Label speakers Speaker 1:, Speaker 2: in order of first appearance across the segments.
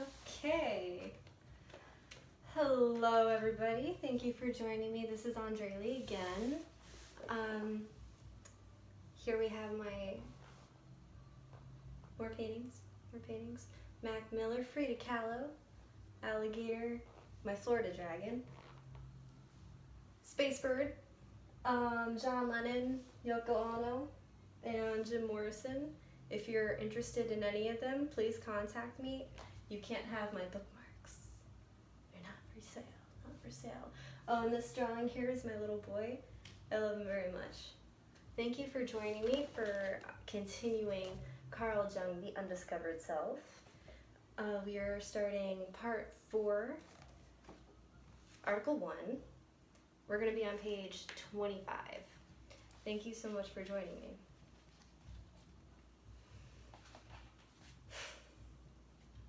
Speaker 1: Okay. Hello, everybody. Thank you for joining me. This is Andre Lee again. Here we have my more paintings. Mac Miller, Frida Kahlo, Alligator, my Florida Dragon, Space Bird, John Lennon, Yoko Ono, and Jim Morrison. If you're interested in any of them, please contact me. You can't have my bookmarks. They're not for sale. Not for sale. Oh, and this drawing here is my little boy. I love him very much. Thank you for joining me for continuing Carl Jung, the Undiscovered-Self. We are starting part 4, article 1. We're going to be on page 25. Thank you so much for joining me.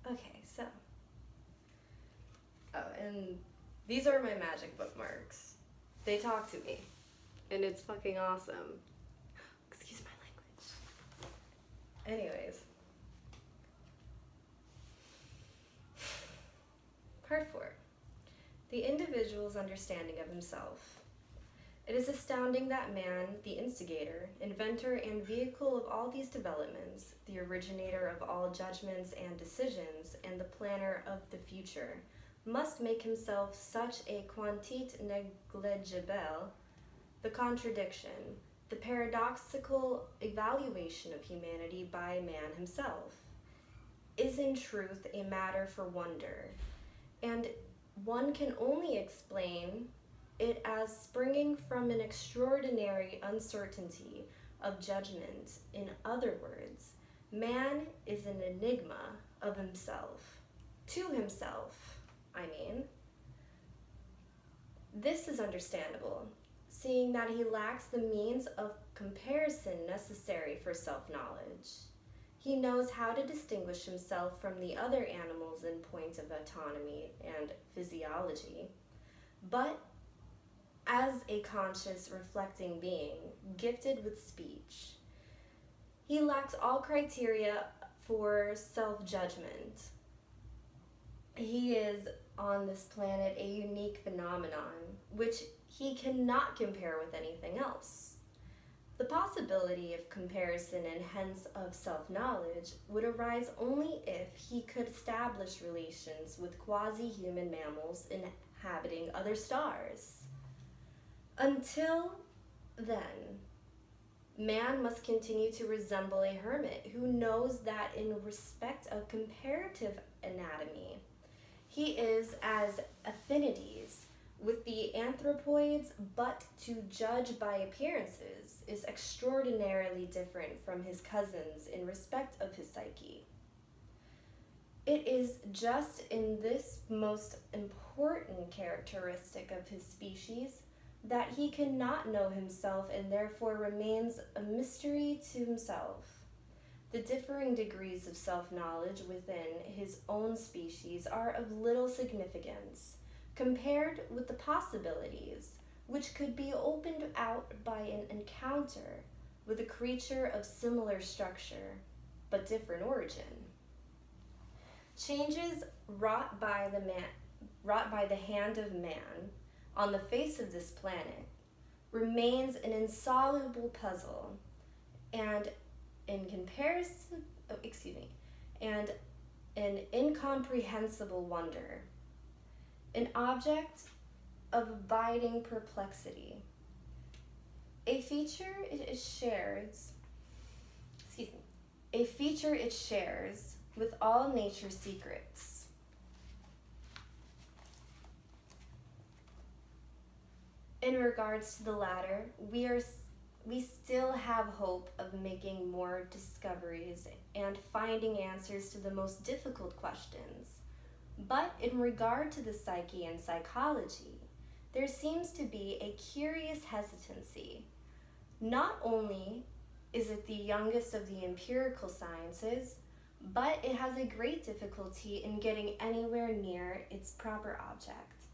Speaker 1: Okay, so, and these are my magic bookmarks. They talk to me, and it's fucking awesome. Excuse my language. Anyways, part 4, the individual's understanding of himself. It is astounding that man, the instigator, inventor, and vehicle of all these developments, the originator of all judgments and decisions, and the planner of the future, must make himself such a quantité négligeable, the contradiction, the paradoxical evaluation of humanity by man himself, is in truth a matter for wonder, and one can only explain it as springing from an extraordinary uncertainty of judgment. In other words, man is an enigma of himself. To himself, I mean. This is understandable, seeing that he lacks the means of comparison necessary for self-knowledge. He knows how to distinguish himself from the other animals in point of autonomy and physiology, but as a conscious, reflecting being, gifted with speech, he lacks all criteria for self-judgment. He is, on this planet, a unique phenomenon, which he cannot compare with anything else. The possibility of comparison and hence of self-knowledge would arise only if he could establish relations with quasi-human mammals inhabiting other stars. Until then, man must continue to resemble a hermit who knows that in respect of comparative anatomy, he is as affinities with the anthropoids, but to judge by appearances is extraordinarily different from his cousins in respect of his psyche. It is just in this most important characteristic of his species that he cannot know himself and therefore remains a mystery to himself. The differing degrees of self-knowledge within his own species are of little significance compared with the possibilities which could be opened out by an encounter with a creature of similar structure but different origin. Changes wrought by the hand of man on the face of this planet remains an insoluble puzzle and and an incomprehensible wonder, an object of abiding perplexity. A feature it shares with all nature's secrets. In regards to the latter, we still have hope of making more discoveries and finding answers to the most difficult questions. But in regard to the psyche and psychology, there seems to be a curious hesitancy. Not only is it the youngest of the empirical sciences, but it has a great difficulty in getting anywhere near its proper object,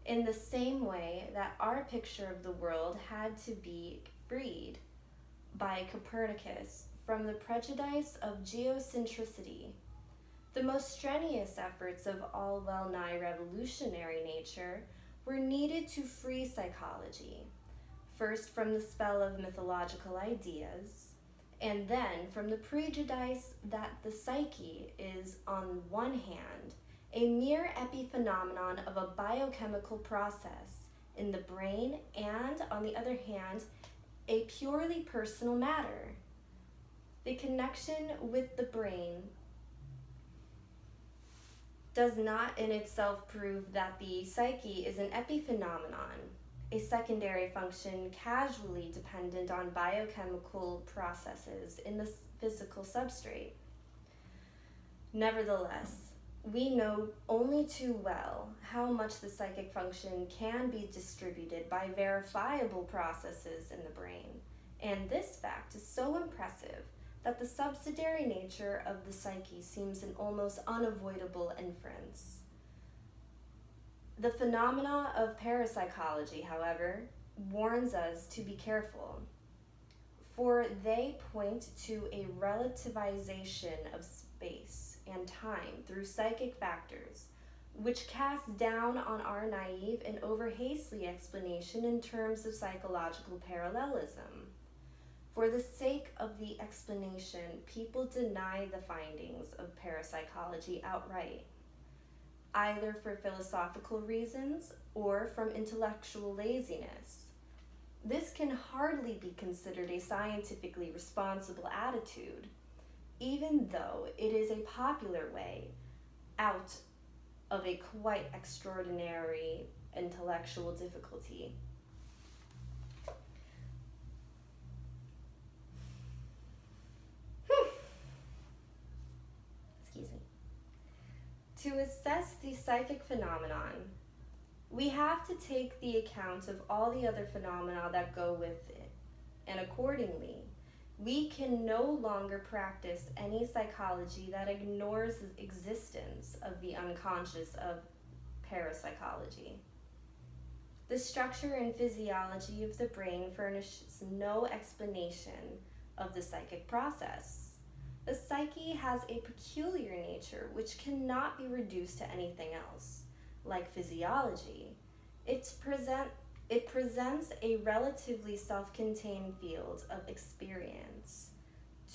Speaker 1: in the same way that our picture of the world had to be freed by Copernicus from the prejudice of geocentricity. The most strenuous efforts of all well-nigh revolutionary nature were needed to free psychology, first from the spell of mythological ideas, and then from the prejudice that the psyche is, on one hand, a mere epiphenomenon of a biochemical process in the brain, and, on the other hand, a purely personal matter. The connection with the brain does not in itself prove that the psyche is an epiphenomenon, a secondary function casually dependent on biochemical processes in the physical substrate. Nevertheless, we know only too well how much the psychic function can be distributed by verifiable processes in the brain, and this fact is so impressive that the subsidiary nature of the psyche seems an almost unavoidable inference. The phenomena of parapsychology, however, warns us to be careful, for they point to a relativization of space and time through psychic factors, which cast down on our naive and over-hastily explanation in terms of psychological parallelism. For the sake of the explanation, people deny the findings of parapsychology outright, either for philosophical reasons or from intellectual laziness. This can hardly be considered a scientifically responsible attitude, even though it is a popular way out of a quite extraordinary intellectual difficulty. To assess the psychic phenomenon, we have to take the account of all the other phenomena that go with it, and accordingly, we can no longer practice any psychology that ignores the existence of the unconscious of parapsychology. The structure and physiology of the brain furnishes no explanation of the psychic process. The psyche has a peculiar nature which cannot be reduced to anything else. Like physiology, it presents a relatively self-contained field of experience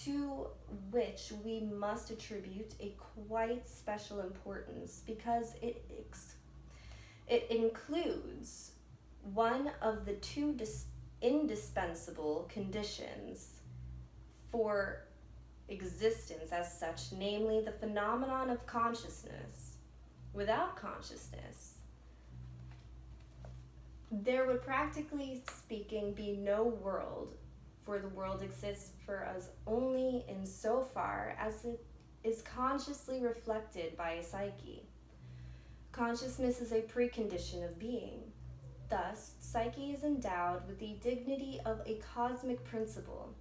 Speaker 1: to which we must attribute a quite special importance because it includes one of the two indispensable conditions for existence as such, namely the phenomenon of consciousness. Without consciousness, there would, practically speaking, be no world, for the world exists for us only in so far as it is consciously reflected by a psyche. Consciousness is a precondition of being. Thus, psyche is endowed with the dignity of a cosmic principle,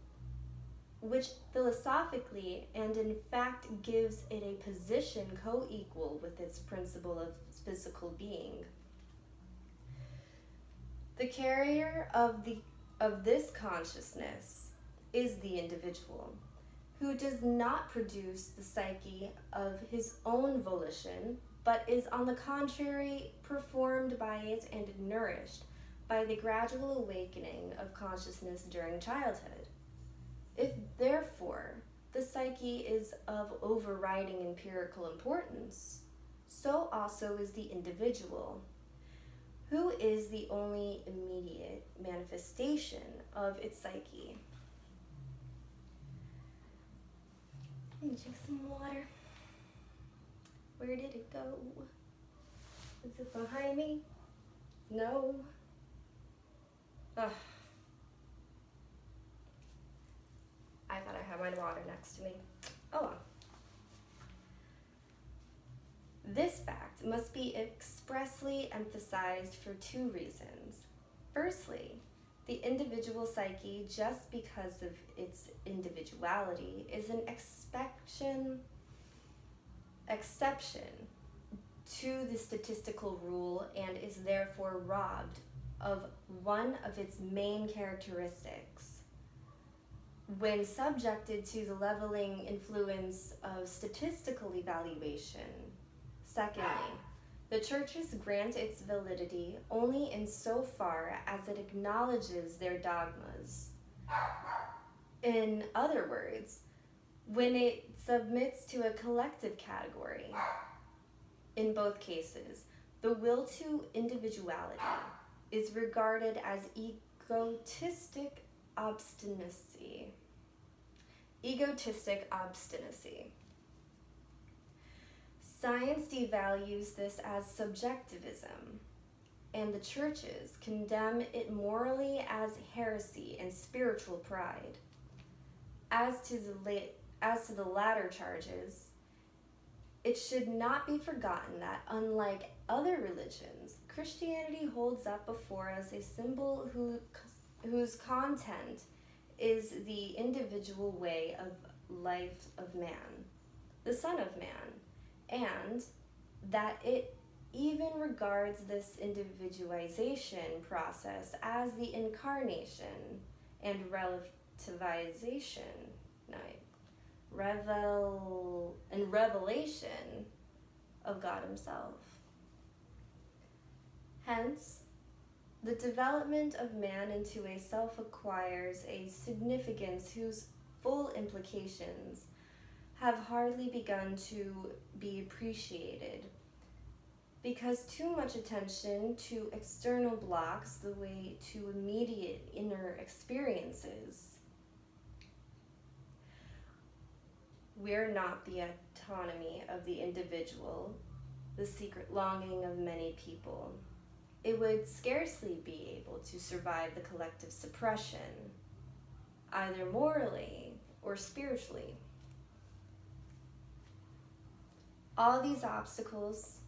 Speaker 1: which philosophically and in fact gives it a position co-equal with its principle of physical being. The carrier of this consciousness is the individual, who does not produce the psyche of his own volition, but is on the contrary performed by it and nourished by the gradual awakening of consciousness during childhood. If, therefore, the psyche is of overriding empirical importance, so also is the individual, who is the only immediate manifestation of its psyche. Let me drink some water. Where did it go? Is it behind me? No. Ugh. I thought I had my water next to me. Oh well. This fact must be expressly emphasized for two reasons. Firstly, the individual psyche, just because of its individuality, is an exception to the statistical rule and is therefore robbed of one of its main characteristics. when subjected to the leveling influence of statistical evaluation. Secondly, the churches grant its validity only insofar as it acknowledges their dogmas. In other words, when it submits to a collective category. In both cases, the will to individuality is regarded as egotistic obstinacy. Science devalues this as subjectivism, and the churches condemn it morally as heresy and spiritual pride. As to the latter charges, it should not be forgotten that, unlike other religions, Christianity holds up before us a symbol whose content is the individual way of life of man, the Son of Man, and that it even regards this individualization process as the incarnation and revelation of God Himself. Hence, the development of man into a self acquires a significance whose full implications have hardly begun to be appreciated, because too much attention to external blocks the way to immediate inner experiences. We're not the autonomy of the individual, the secret longing of many people. It would scarcely be able to survive the collective suppression, either morally or spiritually. All these obstacles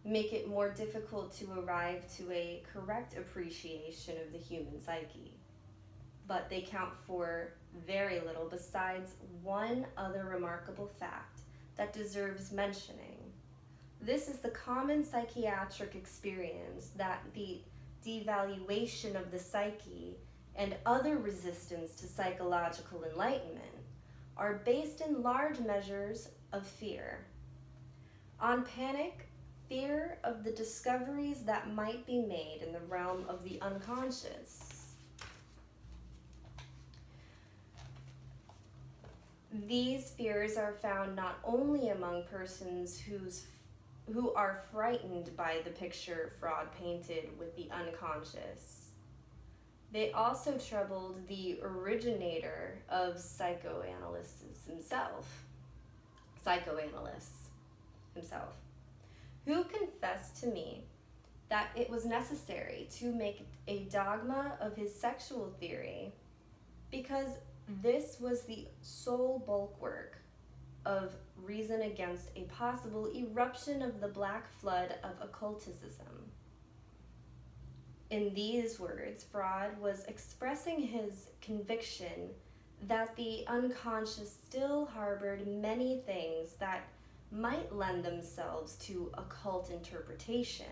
Speaker 1: make it more difficult to arrive to a correct appreciation of the human psyche, but they count for very little besides one other remarkable fact that deserves mentioning. This is the common psychiatric experience that the devaluation of the psyche and other resistance to psychological enlightenment are based in large measures of fear. On panic, fear of the discoveries that might be made in the realm of the unconscious. These fears are found not only among persons who are frightened by the picture Freud painted with the unconscious. They also troubled the originator of psychoanalysts himself, who confessed to me that it was necessary to make a dogma of his sexual theory because this was the sole bulwark of reason against a possible eruption of the black flood of occulticism. In these words, Freud was expressing his conviction that the unconscious still harbored many things that might lend themselves to occult interpretation.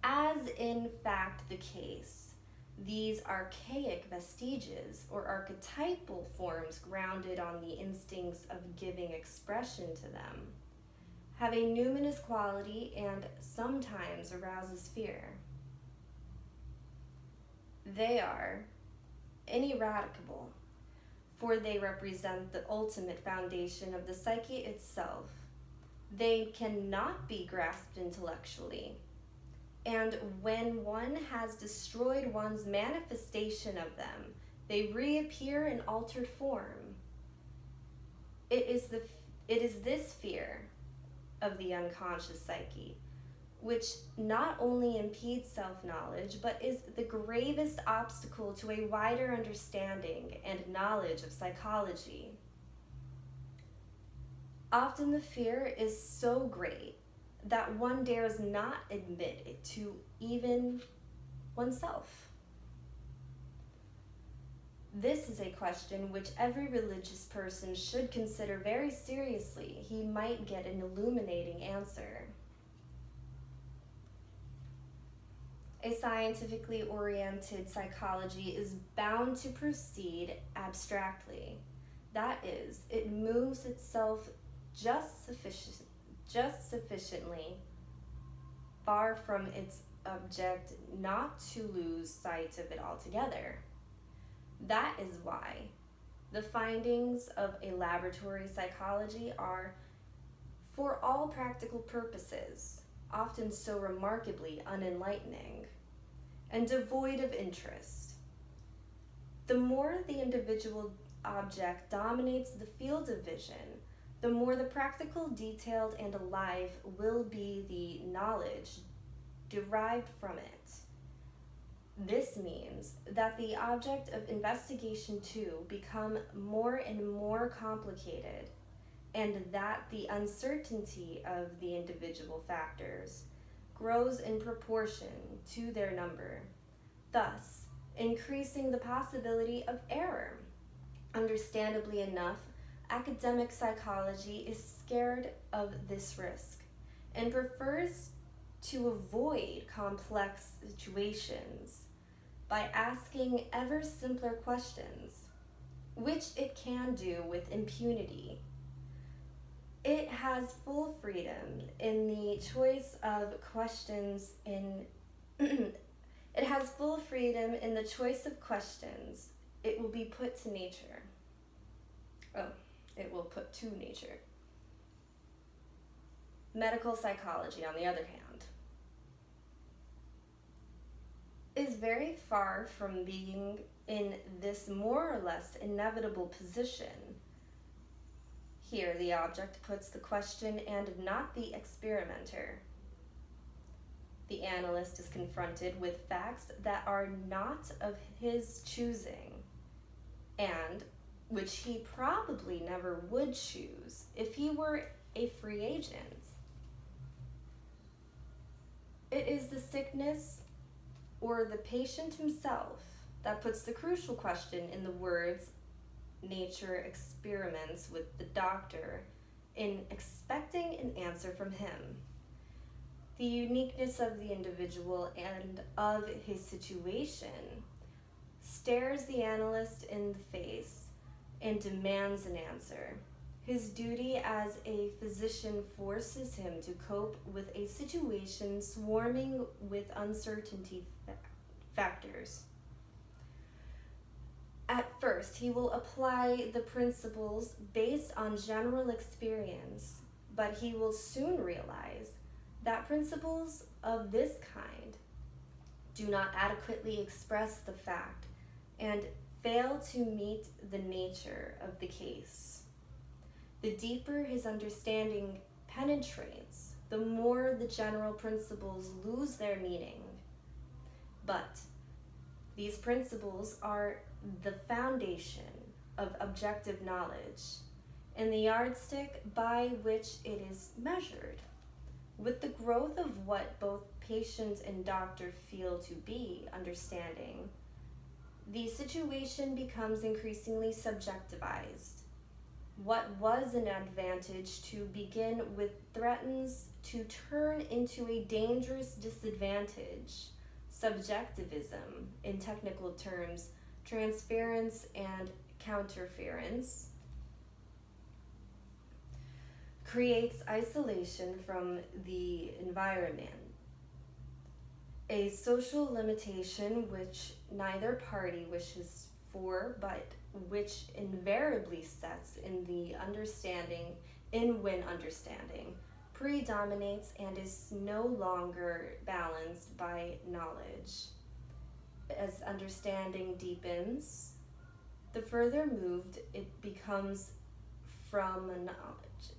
Speaker 1: As in fact the case, these archaic vestiges or archetypal forms grounded on the instincts of giving expression to them have a numinous quality and sometimes arouses fear. They are ineradicable, for they represent the ultimate foundation of the psyche itself. They cannot be grasped intellectually, and when one has destroyed one's manifestation of them, they reappear in altered form. It is this fear of the unconscious psyche which not only impedes self-knowledge, but is the gravest obstacle to a wider understanding and knowledge of psychology. Often the fear is so great that one dares not admit it to even oneself. This is a question which every religious person should consider very seriously. He might get an illuminating answer. A scientifically oriented psychology is bound to proceed abstractly. That is, it moves itself just sufficiently far from its object not to lose sight of it altogether. That is why the findings of a laboratory psychology are, for all practical purposes, often so remarkably unenlightening and devoid of interest. The more the individual object dominates the field of vision, the more the practical, detailed, and alive will be the knowledge derived from it. This means that the object of investigation too become more and more complicated, and that the uncertainty of the individual factors grows in proportion to their number, thus increasing the possibility of error. Understandably enough, academic psychology is scared of this risk and prefers to avoid complex situations by asking ever simpler questions, which it can do with impunity. It has full freedom in the choice of questions it has full freedom in the choice of questions it will be put to nature. It will put to nature. Medical psychology, on the other hand, is very far from being in this more or less inevitable position. Here, the object puts the question and not the experimenter. The analyst is confronted with facts that are not of his choosing, and which he probably never would choose if he were a free agent. It is the sickness or the patient himself that puts the crucial question in the words nature experiments with the doctor in expecting an answer from him. The uniqueness of the individual and of his situation stares the analyst in the face and demands an answer. His duty as a physician forces him to cope with a situation swarming with uncertainty factors. At first, he will apply the principles based on general experience, but he will soon realize that principles of this kind do not adequately express the fact and fail to meet the nature of the case. The deeper his understanding penetrates, the more the general principles lose their meaning. But these principles are the foundation of objective knowledge and the yardstick by which it is measured. With the growth of what both patient and doctor feel to be understanding, the situation becomes increasingly subjectivized. What was an advantage to begin with threatens to turn into a dangerous disadvantage. Subjectivism, in technical terms, transference and counterference, creates isolation from the environment, a social limitation which neither party wishes for, but which invariably sets in when understanding predominates and is no longer balanced by knowledge. As understanding deepens, the further moved it becomes from knowledge.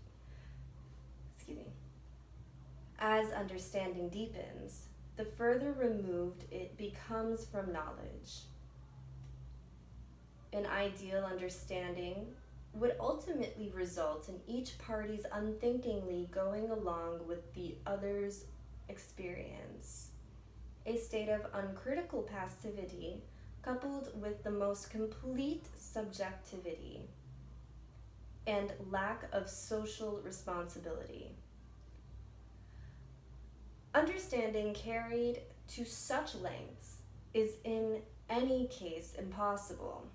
Speaker 1: As understanding deepens, the further removed it becomes from knowledge. An ideal understanding would ultimately result in each party's unthinkingly going along with the other's experience. A state of uncritical passivity coupled with the most complete subjectivity and lack of social responsibility. Understanding carried to such lengths is in any case impossible,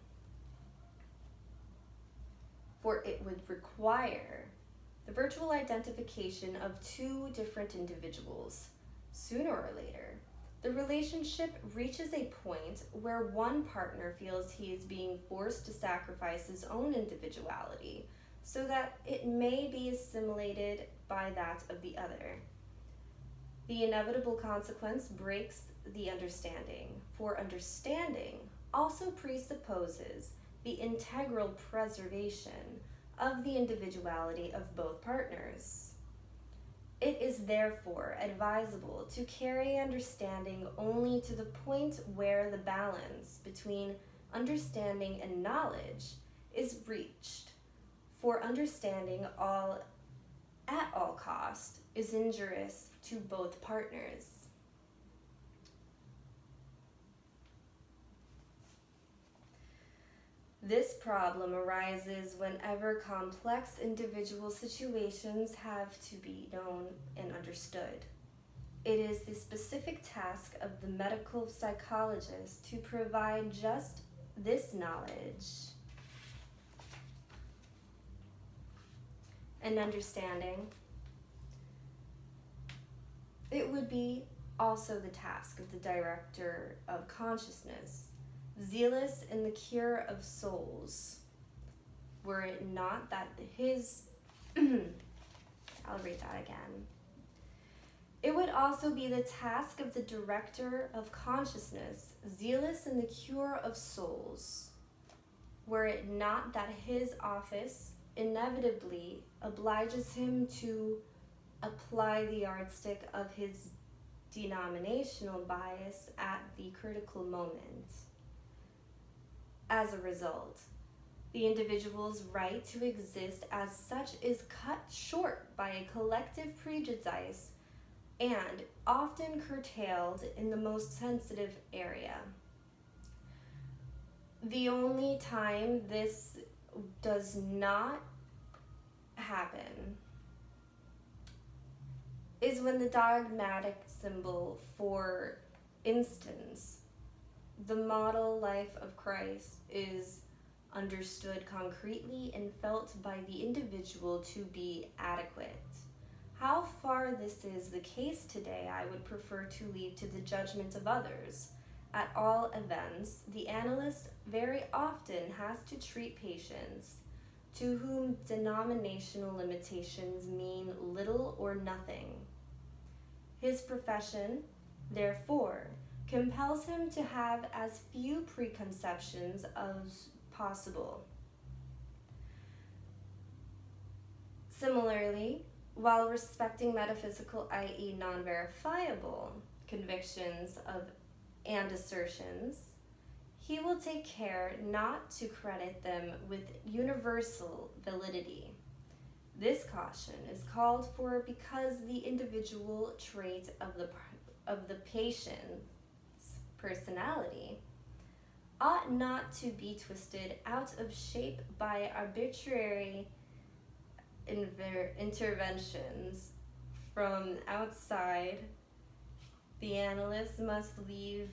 Speaker 1: for it would require the virtual identification of two different individuals. Sooner or later, the relationship reaches a point where one partner feels he is being forced to sacrifice his own individuality so that it may be assimilated by that of the other. The inevitable consequence breaks the understanding, for understanding also presupposes the integral preservation of the individuality of both partners. It is therefore advisable to carry understanding only to the point where the balance between understanding and knowledge is reached, for understanding at all cost is injurious to both partners. This problem arises whenever complex individual situations have to be known and understood. It is the specific task of the medical psychologist to provide just this knowledge and understanding. It would be also the task of the director of consciousness, zealous in the cure of souls, were it not that his I'll read that again. It would also be the task of the director of consciousness, zealous in the cure of souls, were it not that his office inevitably obliges him to apply the yardstick of his denominational bias at the critical moment. As a result, the individual's right to exist as such is cut short by a collective prejudice and often curtailed in the most sensitive area. The only time this does not happen is when the dogmatic symbol, for instance, the model life of Christ, is understood concretely and felt by the individual to be adequate. How far this is the case today, I would prefer to leave to the judgment of others. At all events, the analyst very often has to treat patients to whom denominational limitations mean little or nothing. His profession, therefore, compels him to have as few preconceptions as possible. Similarly, while respecting metaphysical, i.e. non-verifiable, convictions and assertions, he will take care not to credit them with universal validity. This caution is called for because the individual trait of the patient's personality ought not to be twisted out of shape by arbitrary interventions from outside. The analyst must leave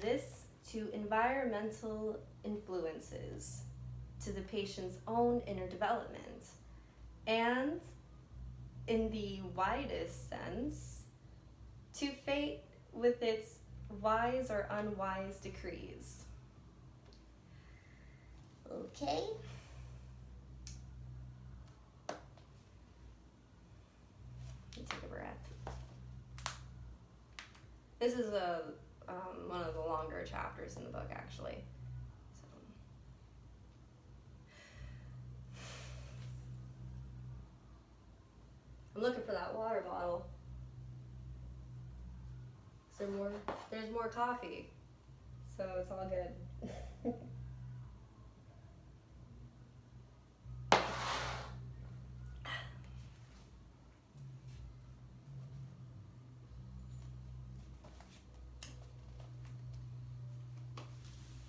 Speaker 1: this to environmental influences, to the patient's own inner development, and, in the widest sense, to fate with its wise or unwise decrees. Okay. Take a breath. This is one of the longer chapters in the book, actually. So. I'm looking for that water bottle. Is there more? There's more coffee, so it's all good.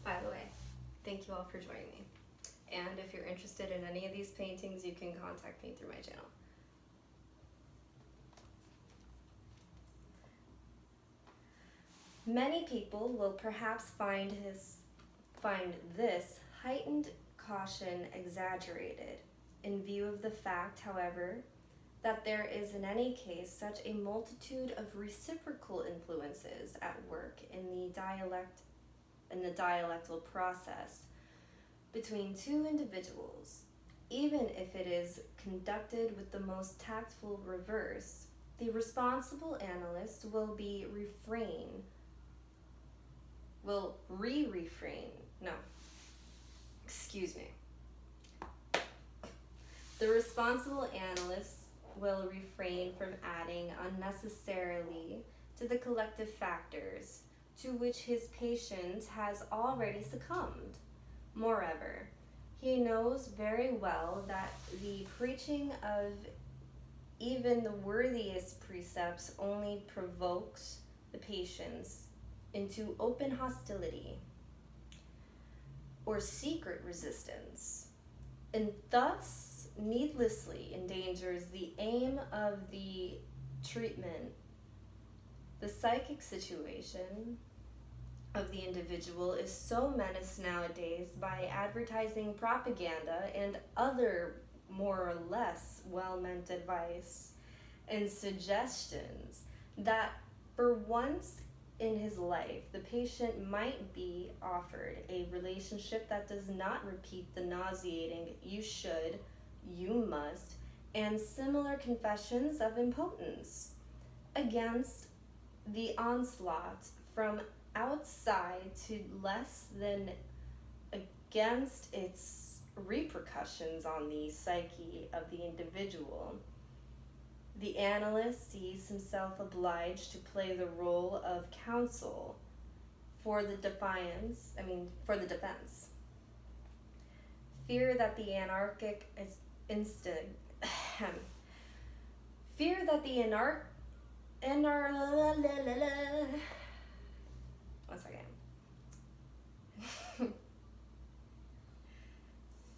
Speaker 1: By the way, thank you all for joining me. And if you're interested in any of these paintings, you can contact me through my channel. Many people will perhaps find this heightened caution exaggerated, in view of the fact, however, that there is in any case such a multitude of reciprocal influences at work in the dialectal process between two individuals. Even if it is conducted with the most tactful reverse, the responsible analyst will The responsible analyst will refrain from adding unnecessarily to the collective factors to which his patient has already succumbed. Moreover, he knows very well that the preaching of even the worthiest precepts only provokes the patients into open hostility or secret resistance, and thus needlessly endangers the aim of the treatment. The psychic situation of the individual is so menaced nowadays by advertising propaganda and other more or less well-meant advice and suggestions that for once in his life the patient might be offered a relationship that does not repeat the nauseating "you should," "you must," and similar confessions of impotence against the onslaught from outside to less than against its repercussions on the psyche of the individual. The analyst sees himself obliged to play the role of counsel for the defense. Fear that the anarchic instinct fear that the one second.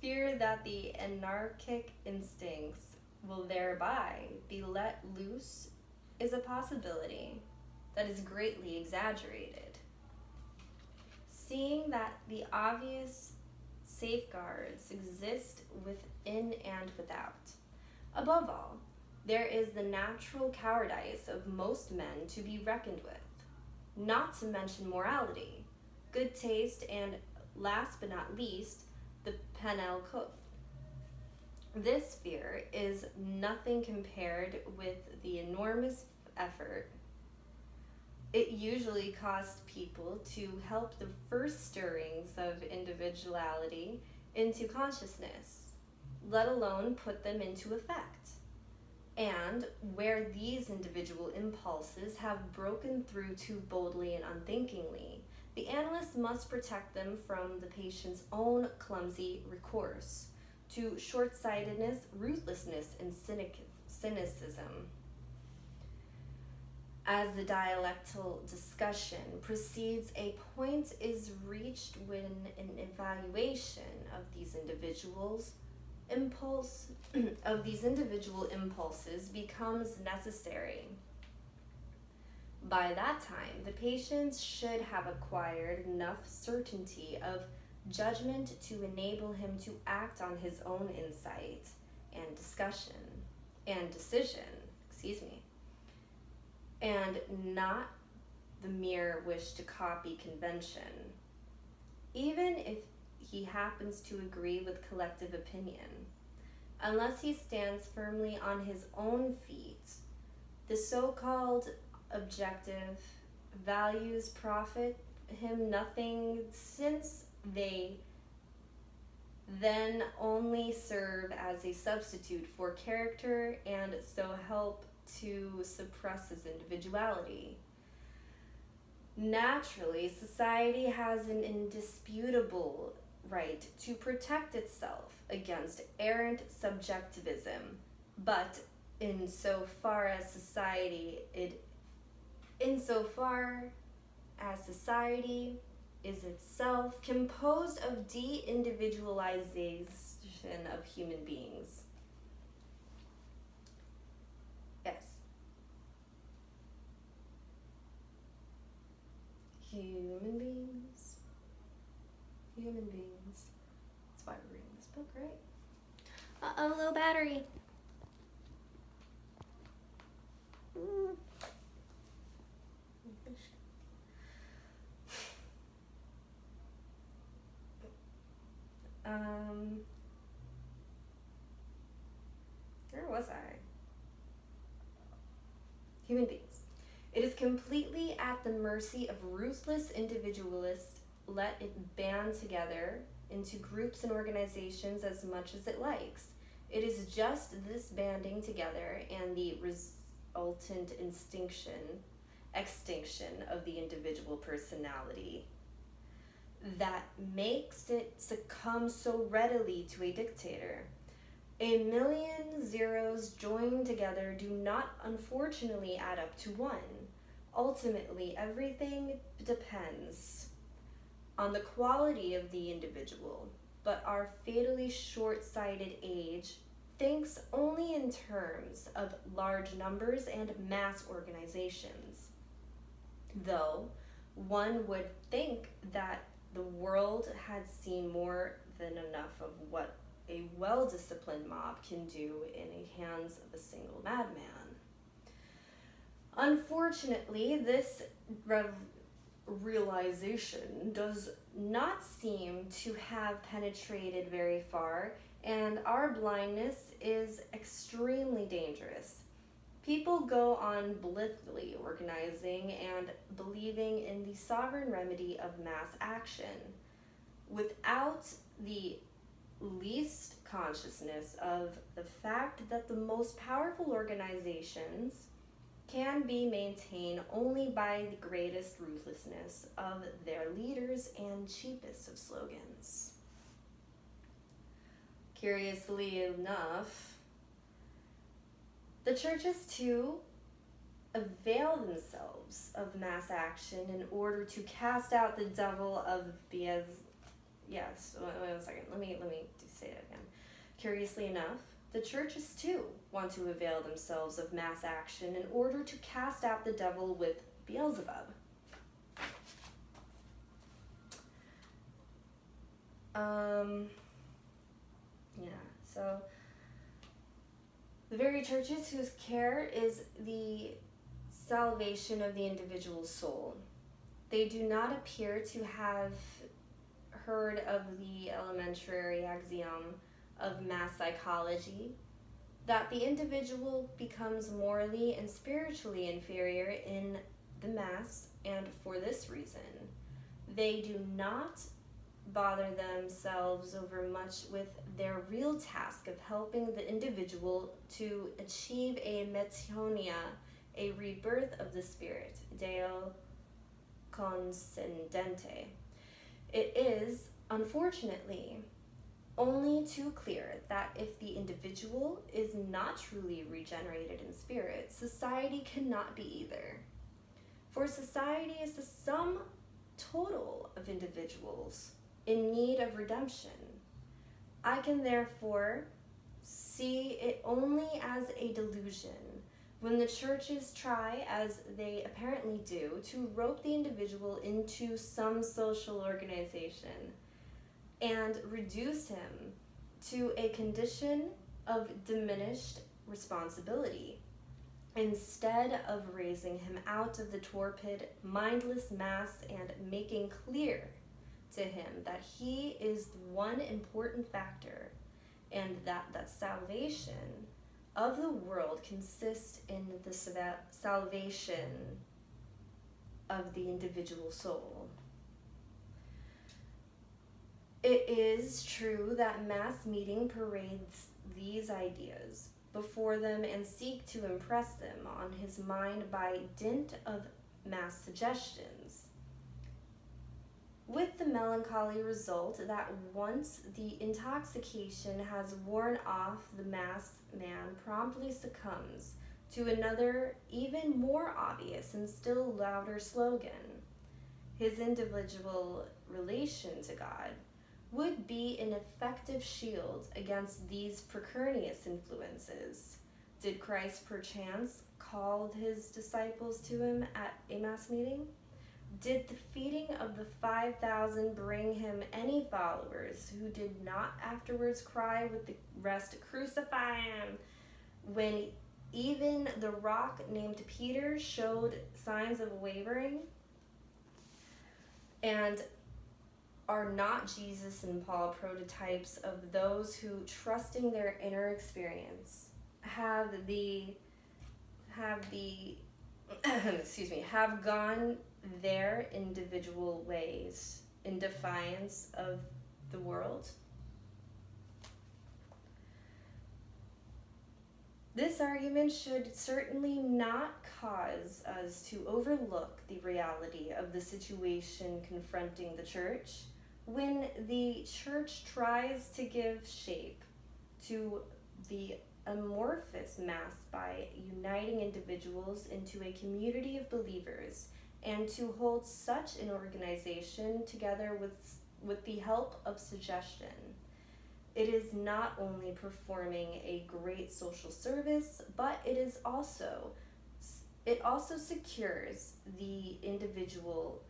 Speaker 1: Fear that the anarchic instincts will thereby be let loose is a possibility that is greatly exaggerated. Seeing that the obvious safeguards exist within and without. Above all, there is the natural cowardice of most men to be reckoned with, not to mention morality, good taste, and last but not least, the penal code. This fear is nothing compared with the enormous effort it usually costs people to help the first stirrings of individuality into consciousness, let alone put them into effect. And where these individual impulses have broken through too boldly and unthinkingly, the analyst must protect them from the patient's own clumsy recourse to short-sightedness, ruthlessness, and cynicism. As the dialectal discussion proceeds, a point is reached when an evaluation of these individual impulses becomes necessary. By that time, the patient should have acquired enough certainty of judgment to enable him to act on his own insight and decision, and not the mere wish to copy convention, even if he happens to agree with collective opinion. Unless he stands firmly on his own feet, the so-called objective values profit him nothing, since they then only serve as a substitute for character and so help to suppress his individuality. Naturally, society has an indisputable right to protect itself against errant subjectivism, but insofar as society is itself composed of de-individualization of human beings. Yes.
Speaker 2: Uh-oh, low battery.
Speaker 1: Where was I? Human beings. It is completely at the mercy of ruthless individualists. Let it band together into groups and organizations as much as it likes. It is just this banding together and the resultant extinction of the individual personality that makes it succumb so readily to a dictator. A million zeros joined together do not unfortunately add up to one. Ultimately, everything depends on the quality of the individual, but our fatally short-sighted age thinks only in terms of large numbers and mass organizations. Though one would think that the world had seen more than enough of what a well-disciplined mob can do in the hands of a single madman. Unfortunately, this realization does not seem to have penetrated very far, and our blindness is extremely dangerous. People go on blithely organizing and believing in the sovereign remedy of mass action without the least consciousness of the fact that the most powerful organizations can be maintained only by the greatest ruthlessness of their leaders and cheapest of slogans. Curiously enough, the churches too avail themselves of mass action in order to cast out the devil of Yes, wait a second. Let me say that again. Curiously enough, the churches too want to avail themselves of mass action in order to cast out the devil with Beelzebub. So the very churches whose care is the salvation of the individual soul, they do not appear to have heard of the elementary axiom of mass psychology, that the individual becomes morally and spiritually inferior in the mass, and for this reason, they do not bother themselves over much with their real task of helping the individual to achieve a metonia, a rebirth of the spirit, Deo Conscendente. It is, unfortunately, only too clear that if the individual is not truly regenerated in spirit, society cannot be either. For society is the sum total of individuals in need of redemption. I can therefore see it only as a delusion when the churches try, as they apparently do, to rope the individual into some social organization and reduce him to a condition of diminished responsibility, instead of raising him out of the torpid, mindless mass and making clear to him that he is one important factor, and that salvation of the world consists in the salvation of the individual soul. It is true that mass meeting parades these ideas before them and seek to impress them on his mind by dint of mass suggestions, with the melancholy result that once the intoxication has worn off, the mass man promptly succumbs to another, even more obvious and still louder slogan. His individual relation to God would be an effective shield against these pernicious influences. Did Christ perchance call his disciples to him at a mass meeting? Did the feeding of the 5,000 bring him any followers who did not afterwards cry with the rest, "Crucify him," when even the rock named Peter showed signs of wavering? And are not Jesus and Paul prototypes of those who, trusting their inner experience, have gone their individual ways in defiance of the world? This argument should certainly not cause us to overlook the reality of the situation confronting the church when the church tries to give shape to the amorphous mass by uniting individuals into a community of believers, and to hold such an organization together with the help of suggestion. It is not only performing a great social service, but it also secures the individual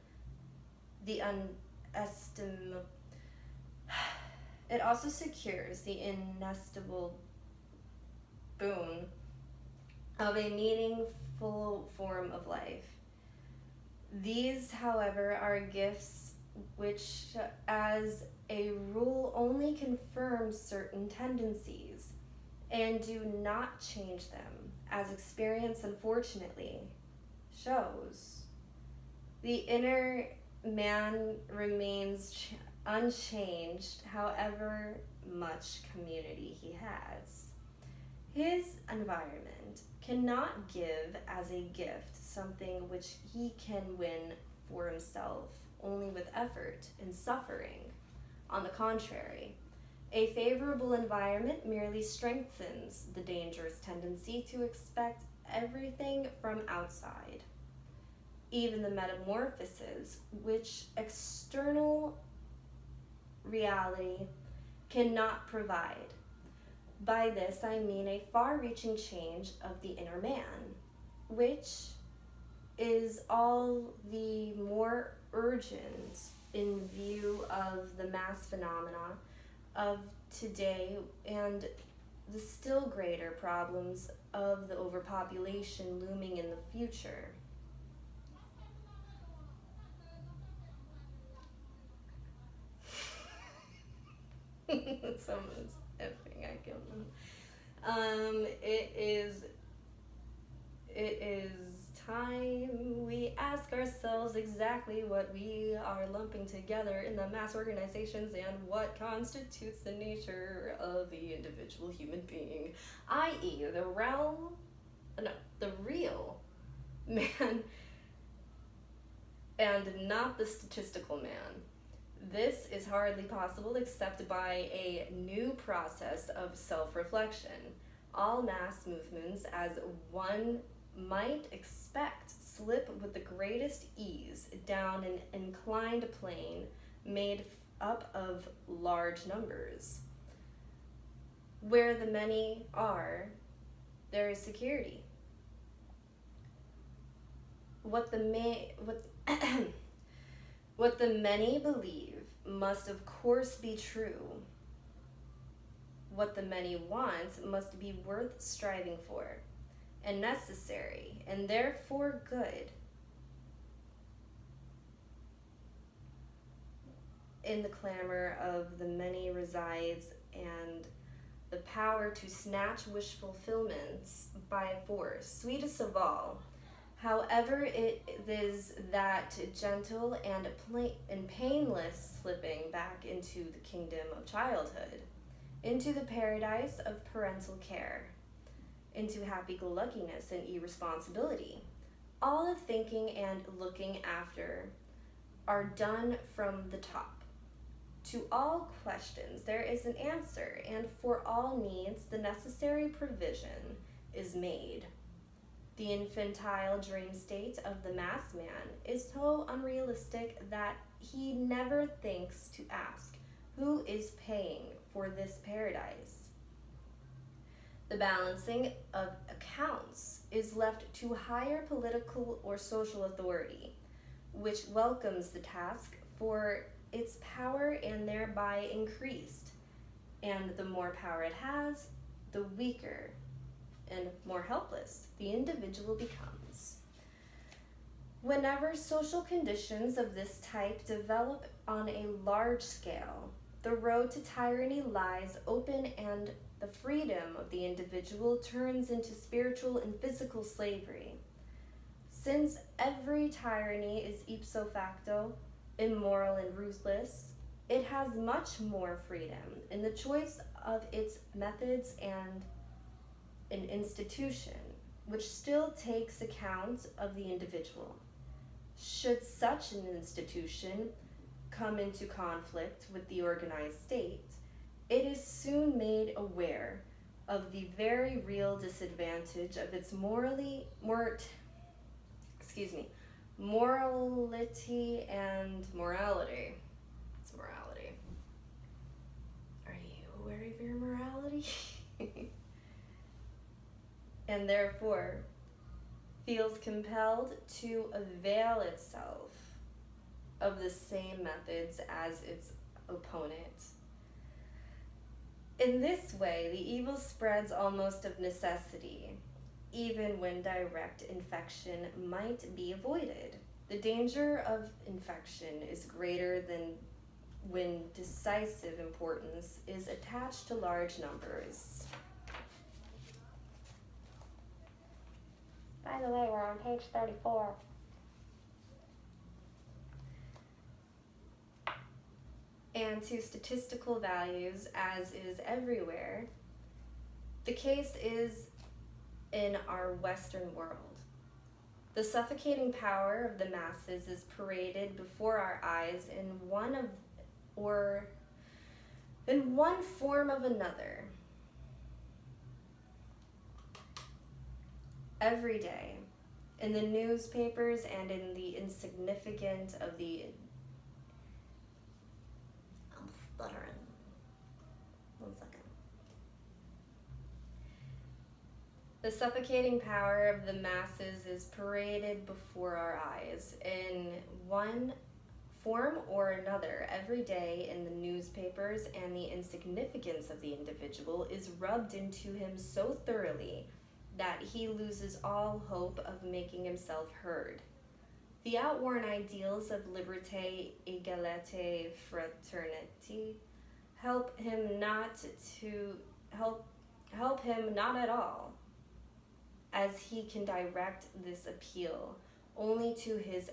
Speaker 1: it also secures the inestimable boon of a meaningful form of life. These, however, are gifts which, as a rule, only confirm certain tendencies and do not change them, as experience unfortunately shows. The inner man remains unchanged, however much community he has. His environment cannot give as a gift something which he can win for himself only with effort and suffering. On the contrary, a favorable environment merely strengthens the dangerous tendency to expect everything from outside. Even the metamorphoses which external reality cannot provide. By this I mean a far-reaching change of the inner man, which is all the more urgent in view of the mass phenomena of today and the still greater problems of the overpopulation looming in the future. Someone's effing, I killed them. It is time we ask ourselves exactly what we are lumping together in the mass organizations and what constitutes the nature of the individual human being, i.e. the real man and not the statistical man. This is hardly possible except by a new process of self-reflection. All mass movements, as one might expect, slip with the greatest ease down an inclined plane made up of large numbers. Where the many are, there is security. What the many believe must of course be true. What the many want must be worth striving for, and necessary, and therefore good. In the clamor of the many resides and the power to snatch wish fulfillments by force, sweetest of all. However, it is that gentle and painless slipping back into the kingdom of childhood, into the paradise of parental care, into happy-go-luckiness and irresponsibility. All of thinking and looking after are done from the top. To all questions there is an answer, and for all needs the necessary provision is made. The infantile dream state of the mass man is so unrealistic that he never thinks to ask, who is paying for this paradise? The balancing of accounts is left to higher political or social authority, which welcomes the task for its power and thereby increased. And the more power it has, the weaker and more helpless the individual becomes. Whenever social conditions of this type develop on a large scale, the road to tyranny lies open and the freedom of the individual turns into spiritual and physical slavery. Since every tyranny is ipso facto immoral and ruthless, it has much more freedom in the choice of its methods and an institution, which still takes account of the individual. Should such an institution come into conflict with the organized state, it is soon made aware of the very real disadvantage of its morality and morality. It's morality. Are you aware of your morality? And therefore feels compelled to avail itself of the same methods as its opponent. In this way, the evil spreads almost of necessity, even when direct infection might be avoided. The danger of infection is greater than when decisive importance is attached to large numbers. By the way, we're on page 34. And to statistical values, as is everywhere, the case is in our Western world. The suffocating power of the masses is paraded before our eyes in one form of another. Every day, in the newspapers and in the insignificant of the... I'm stuttering. 1 second. The suffocating power of the masses is paraded before our eyes in one form or another every day in the newspapers, and the insignificance of the individual is rubbed into him so thoroughly that he loses all hope of making himself heard. The outworn ideals of liberté, égalité, fraternité help him not at all, as he can direct this appeal only to his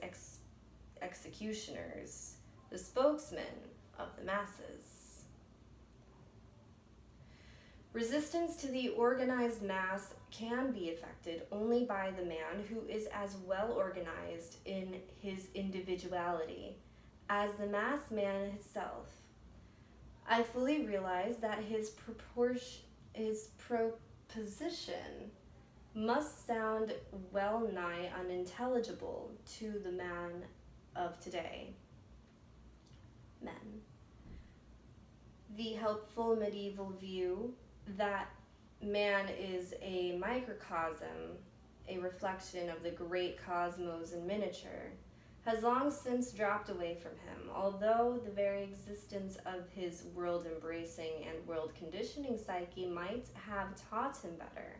Speaker 1: executioners, the spokesmen of the masses. Resistance to the organized mass can be effected only by the man who is as well organized in his individuality as the mass man himself. I fully realize that his proposition must sound well nigh unintelligible to the man of today. Men. The helpful medieval view that man is a microcosm, a reflection of the great cosmos in miniature, has long since dropped away from him, although the very existence of his world-embracing and world-conditioning psyche might have taught him better.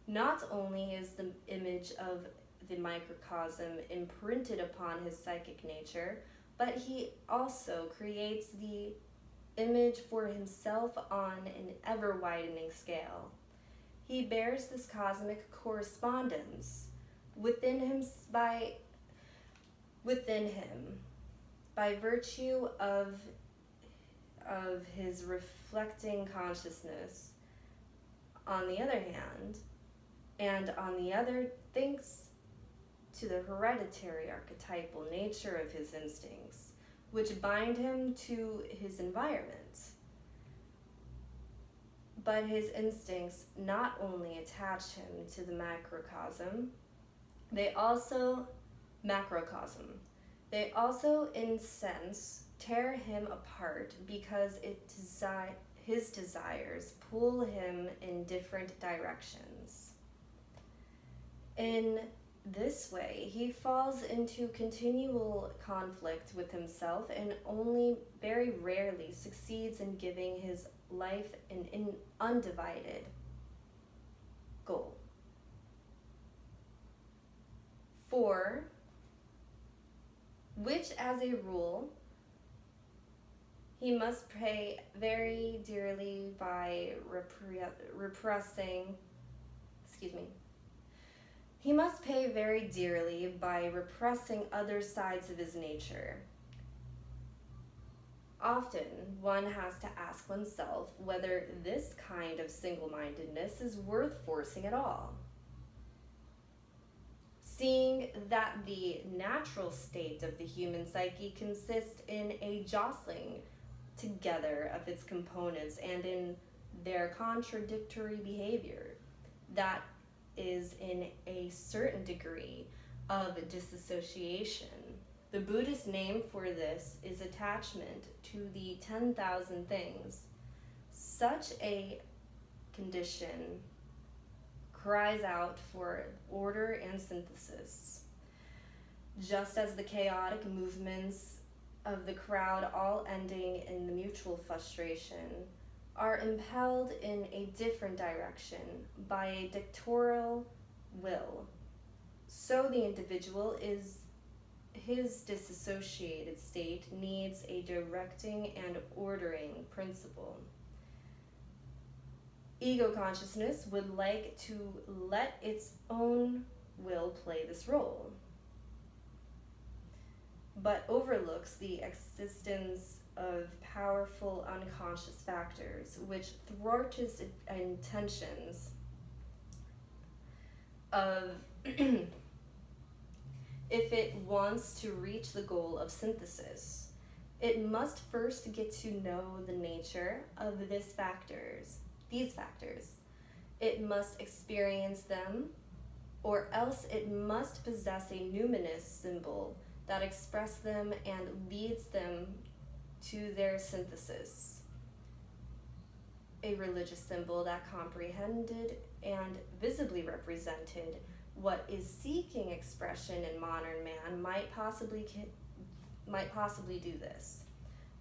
Speaker 1: Not only is the image of the microcosm imprinted upon his psychic nature, but he also creates the image for himself on an ever-widening scale. He bears this cosmic correspondence within him by virtue of his reflecting consciousness, on the other hand, and on the other, thanks to the hereditary archetypal nature of his instincts, which bind him to his environment. But his instincts not only attach him to the macrocosm, they also, in sense, tear him apart because his desires pull him in different directions. In This way, he falls into continual conflict with himself and only very rarely succeeds in giving his life an undivided goal. 4, which as a rule, he must pay very dearly by repressing, he must pay very dearly by repressing other sides of his nature. Often, one has to ask oneself whether this kind of single-mindedness is worth forcing at all. Seeing that the natural state of the human psyche consists in a jostling together of its components and in their contradictory behavior, that is in a certain degree of disassociation. The Buddhist name for this is attachment to the 10,000 things. Such a condition cries out for order and synthesis. Just as the chaotic movements of the crowd, all ending in the mutual frustration, are impelled in a different direction by a dictatorial will, so the individual is his disassociated state needs a directing and ordering principle. Ego consciousness would like to let its own will play this role, but overlooks the existence of powerful unconscious factors which thwart its intentions of if it wants to reach the goal of synthesis, it must first get to know the nature of these factors. It must experience them, or else it must possess a numinous symbol that expresses them and leads them to their synthesis. A religious symbol that comprehended and visibly represented what is seeking expression in modern man might possibly do this.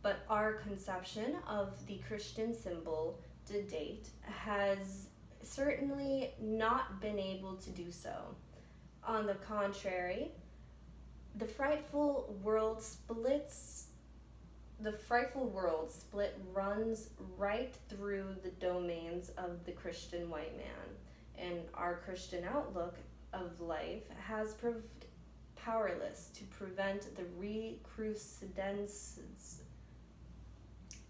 Speaker 1: But our conception of the Christian symbol to date has certainly not been able to do so. On the contrary, the frightful world split runs right through the domains of the Christian white man, and our Christian outlook of life has proved powerless to prevent the recrudescence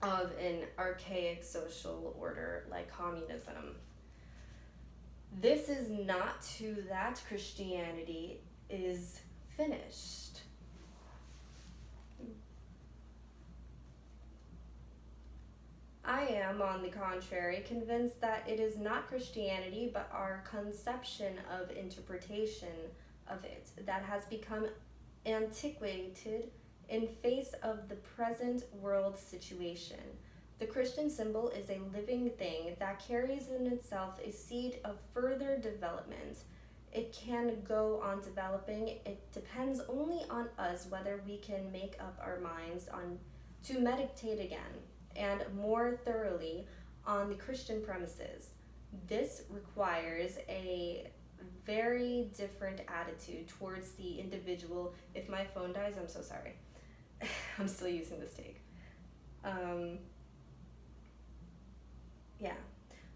Speaker 1: of an archaic social order like communism. This is not to that Christianity is finished. I am, on the contrary, convinced that it is not Christianity, but our conception of interpretation of it that has become antiquated in face of the present world situation. The Christian symbol is a living thing that carries in itself a seed of further development. It can go on developing. It depends only on us whether we can make up our minds to meditate again and more thoroughly on the Christian premises. This requires a very different attitude towards the individual. If my phone dies, I'm so sorry. I'm still using this take.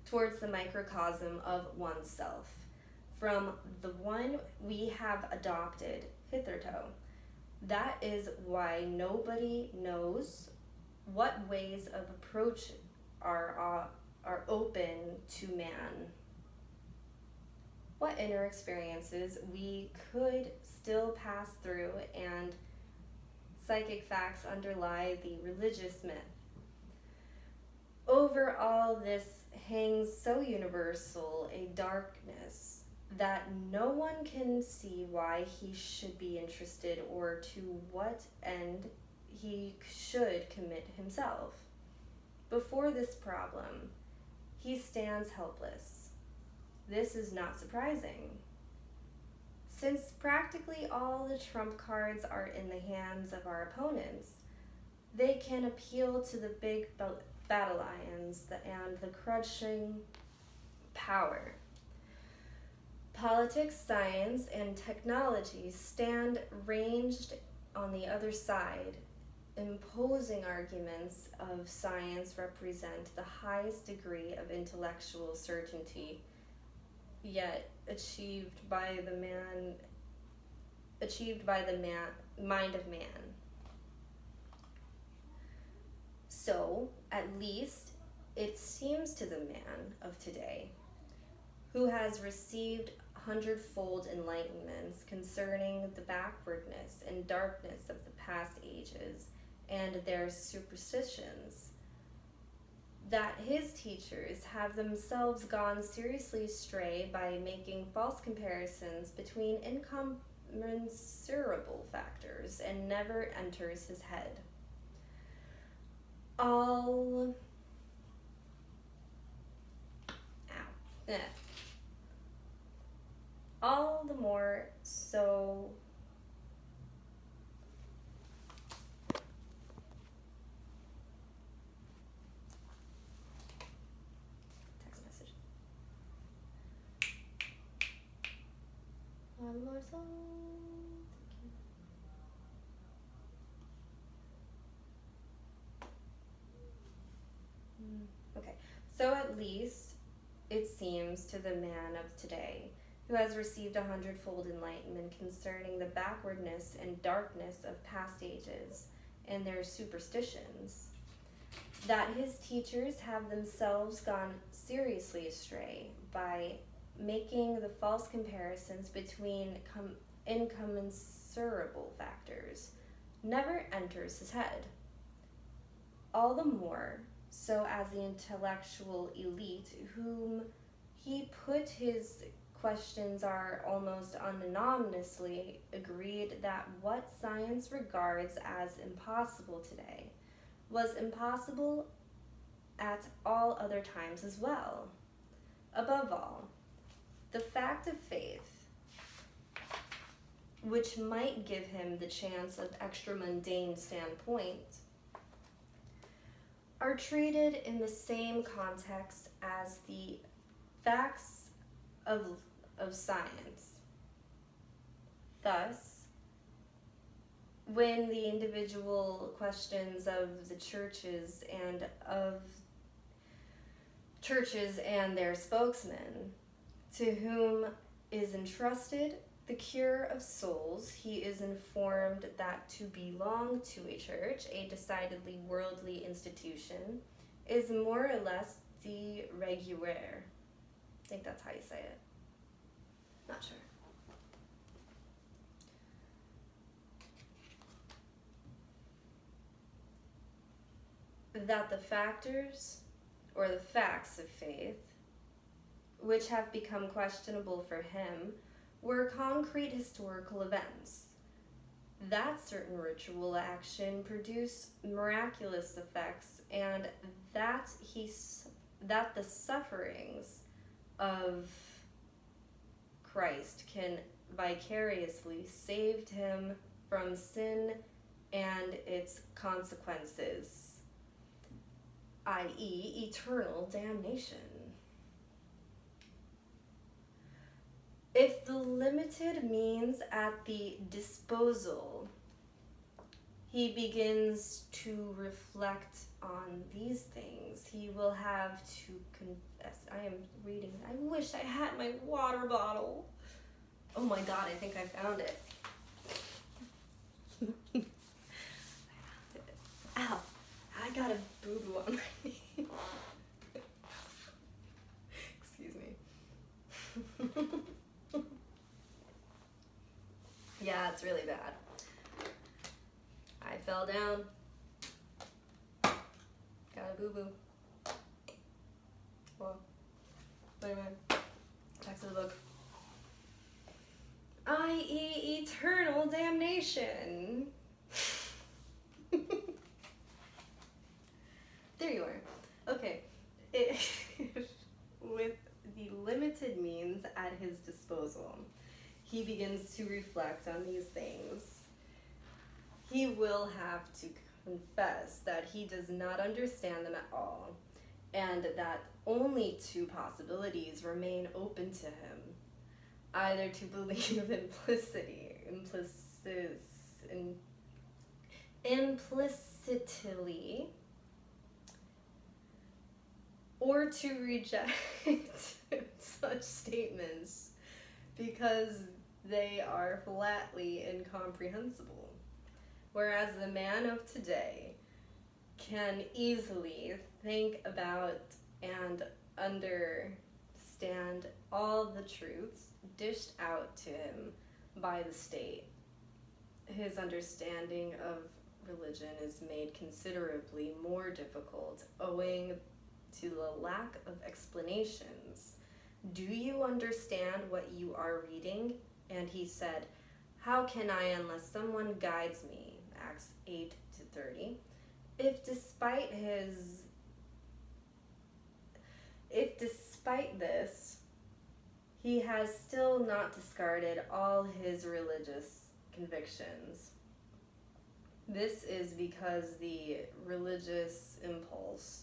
Speaker 1: Towards the microcosm of oneself, from the one we have adopted hitherto. That is why nobody knows what ways of approach are open to man, what inner experiences we could still pass through, and psychic facts underlie the religious myth. Over all this hangs so universal a darkness that no one can see why he should be interested or to what end he should commit himself. Before this problem, he stands helpless. This is not surprising, since practically all the trump cards are in the hands of our opponents, they can appeal to the big battle lions and the crushing power. Politics, science, and technology stand ranged on the other side. Imposing arguments of science represent the highest degree of intellectual certainty, yet achieved by the mind of man. So, at least, it seems to the man of today, who has received hundredfold enlightenments concerning the backwardness and darkness of the past ages and their superstitions, that his teachers have themselves gone seriously astray by making false comparisons between incommensurable factors and never enters his head. All the more so text message. All the more so. Okay, so at least it seems to the man of today, who has received 100-fold enlightenment concerning the backwardness and darkness of past ages and their superstitions, that his teachers have themselves gone seriously astray by making the false comparisons between incommensurable factors, never enters his head. All the more so as the intellectual elite whom he put his questions are almost anonymously agreed that what science regards as impossible today was impossible at all other times as well. Above all, the fact of faith, which might give him the chance of extra mundane standpoint, are treated in the same context as the facts of science. Thus, when the individual questions of the churches and their spokesmen, to whom is entrusted the cure of souls, he is informed that to belong to a church, a decidedly worldly institution, is more or less de rigueur. I think that's how you say it. Not sure. That the factors, or the facts of faith, which have become questionable for him, were concrete historical events. That certain ritual action produced miraculous effects, and that the sufferings of Christ can vicariously save him from sin and its consequences, i.e., eternal damnation. If the limited means at the disposal, he begins to reflect on these things, he will have to confess. I am reading. I wish I had my water bottle. Oh my God, I think I found it. I found it. Ow, I got a boo-boo on my knee. Excuse me. Yeah, it's really bad. I fell down. Got a boo-boo. Whoa. Wait a minute. Back to the book. I.e. eternal damnation. There you are. Okay. With the limited means at his disposal, he begins begins to reflect on these things, he will have to confess that he does not understand them at all, and that only two possibilities remain open to him: either to believe implicitly, or to reject such statements because they are flatly incomprehensible. Whereas the man of today can easily think about and understand all the truths dished out to him by the state. His understanding of religion is made considerably more difficult owing to the lack of explanations. Do you understand what you are reading? And he said, how can I unless someone guides me? Acts 8-30. If despite this, he has still not discarded all his religious convictions, this is because the religious impulse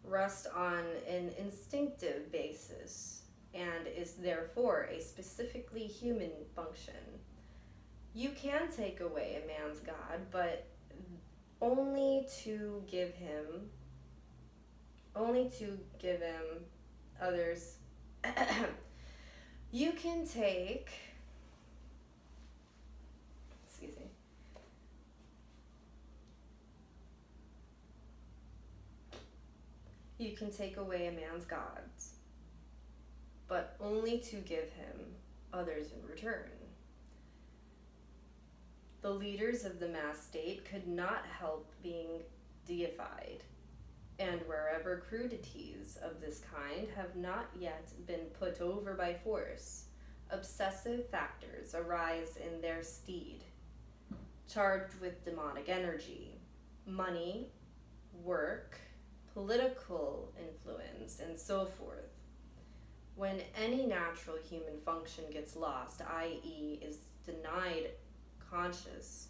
Speaker 1: rests on an instinctive basis and is therefore a specifically human function. You can take away a man's God, but only to give him others. You can take away a man's gods, but only to give him others in return. The leaders of the mass state could not help being deified, and wherever crudities of this kind have not yet been put over by force, obsessive factors arise in their stead, charged with demonic energy, money, work, political influence, and so forth. When any natural human function gets lost, i.e. is denied conscious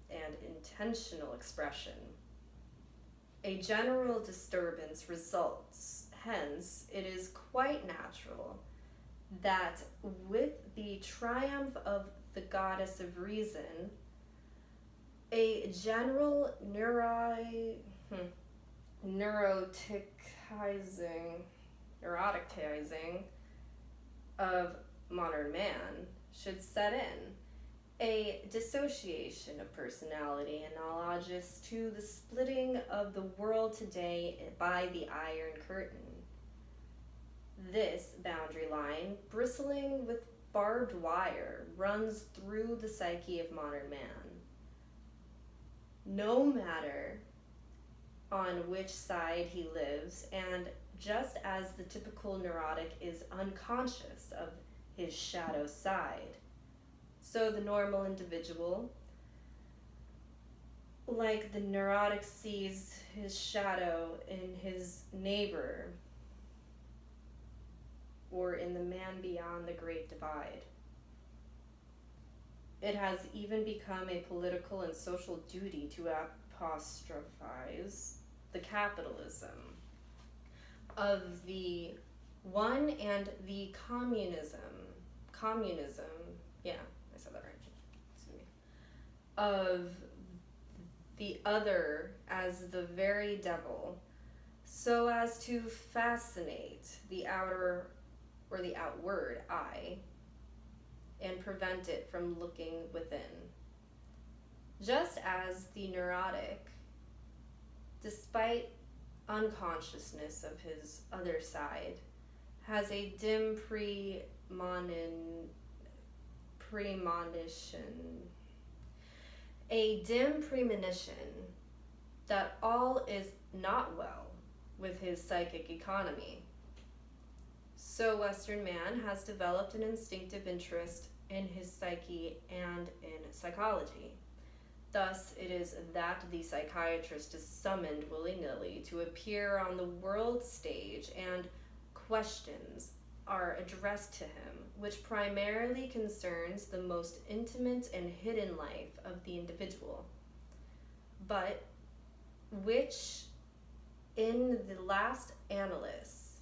Speaker 1: and intentional expression, a general disturbance results. Hence, it is quite natural that with the triumph of the goddess of reason, a general neuroticizing of modern man should set in, a dissociation of personality analogous to the splitting of the world today by the Iron Curtain. This boundary line, bristling with barbed wire, runs through the psyche of modern man. No matter on which side he lives, and just as the typical neurotic is unconscious of his shadow side, so the normal individual, like the neurotic, sees his shadow in his neighbor or in the man beyond the great divide. It has even become a political and social duty to apostrophize the capitalism of the one and the communism, yeah, I said that right, excuse me, of the other as the very devil, so as to fascinate the outer or the outward eye and prevent it from looking within. Just as the neurotic, despite unconsciousness of his other side, has a dim premonition that all is not well with his psychic economy. So Western man has developed an instinctive interest in his psyche and in psychology. Thus, it is that the psychiatrist is summoned willy-nilly to appear on the world stage, and questions are addressed to him which primarily concerns the most intimate and hidden life of the individual, but which, in the last analysis,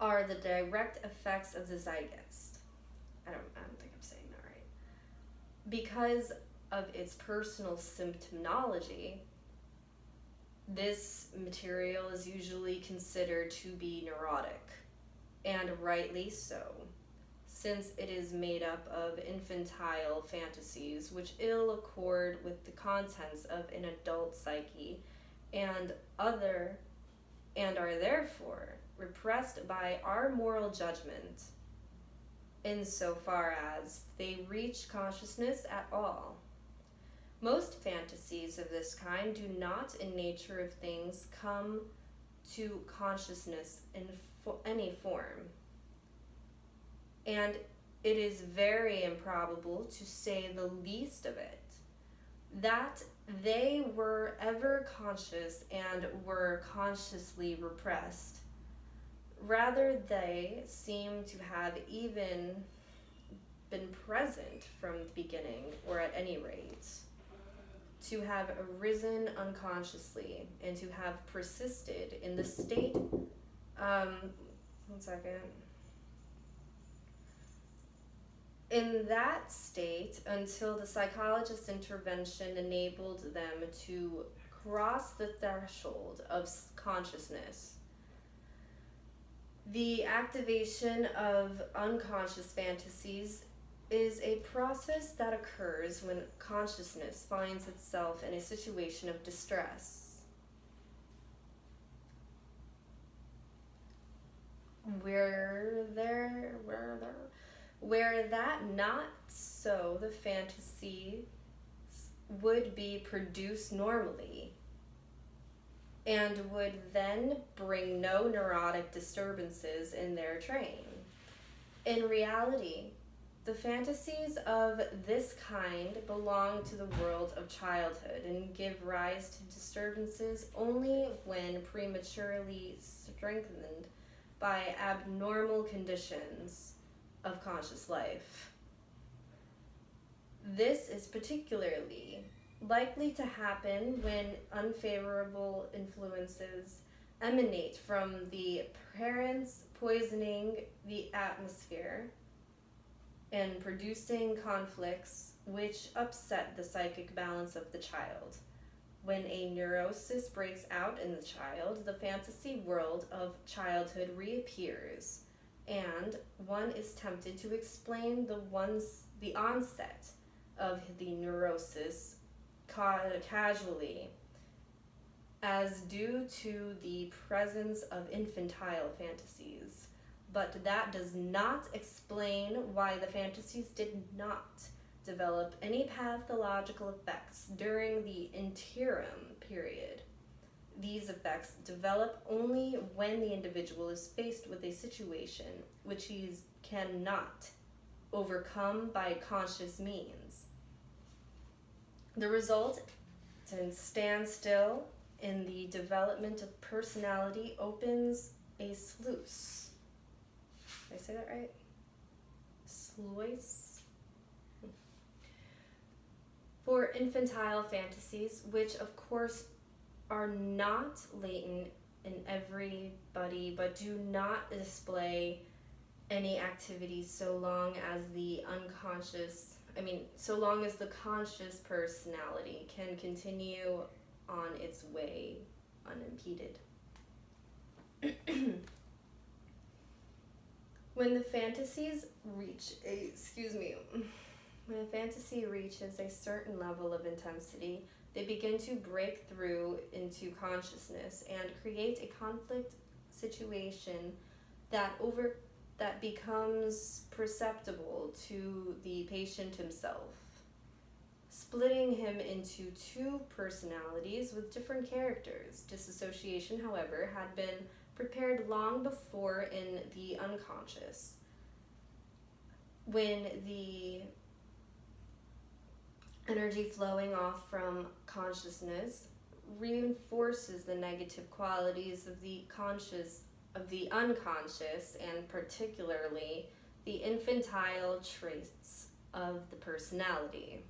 Speaker 1: are the direct effects of the zeitgeist. I don't think I'm saying that right. Because of its personal symptomology, this material is usually considered to be neurotic, and rightly so, since it is made up of infantile fantasies which ill accord with the contents of an adult psyche and are therefore repressed by our moral judgment insofar as they reach consciousness at all. Most fantasies of this kind do not, in nature of things, come to consciousness in any form. And it is very improbable, to say the least of it, that they were ever conscious and were consciously repressed. Rather, they seem to have even been present from the beginning, or at any rate, to have arisen unconsciously and to have persisted in the state, in that state until the psychologist's intervention enabled them to cross the threshold of consciousness. The activation of unconscious fantasies is a process that occurs when consciousness finds itself in a situation of distress. Where that not so, the fantasy would be produced normally and would then bring no neurotic disturbances in their train. In reality, the fantasies of this kind belong to the world of childhood and give rise to disturbances only when prematurely strengthened by abnormal conditions of conscious life. This is particularly likely to happen when unfavorable influences emanate from the parents poisoning the atmosphere and producing conflicts which upset the psychic balance of the child. When a neurosis breaks out in the child, the fantasy world of childhood reappears, and one is tempted to explain the onset of the neurosis casually as due to the presence of infantile fantasies. But that does not explain why the fantasies did not develop any pathological effects during the interim period. These effects develop only when the individual is faced with a situation which he cannot overcome by conscious means. The result is a standstill in the development of personality opens a sluice. Did I say that right? Sluice? For infantile fantasies, which of course are not latent in everybody, but do not display any activity so long as the conscious personality can continue on its way unimpeded. When the fantasy reaches a certain level of intensity, they begin to break through into consciousness and create a conflict situation that becomes perceptible to the patient himself, splitting him into two personalities with different characters. Dissociation, however, had been prepared long before in the unconscious, when the energy flowing off from consciousness reinforces the negative qualities of the conscious of the unconscious, and particularly the infantile traits of the personality.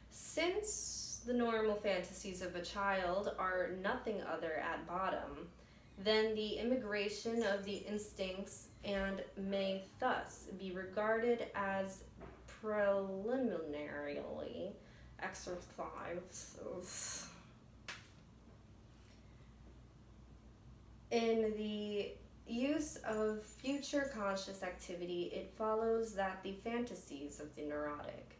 Speaker 1: Since the normal fantasies of a child are nothing other at bottom than the immigration of the instincts and may thus be regarded as preliminarily exercises in the use of future conscious activity, it follows that the fantasies of the neurotic,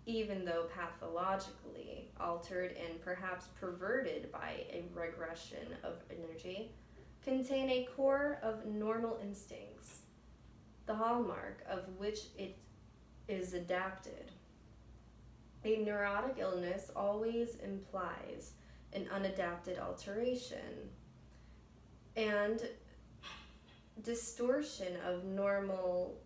Speaker 1: even though pathologically altered and perhaps perverted by a regression of energy, contain a core of normal instincts, the hallmark of which it is adapted. A neurotic illness always implies an unadapted alteration and distortion of normal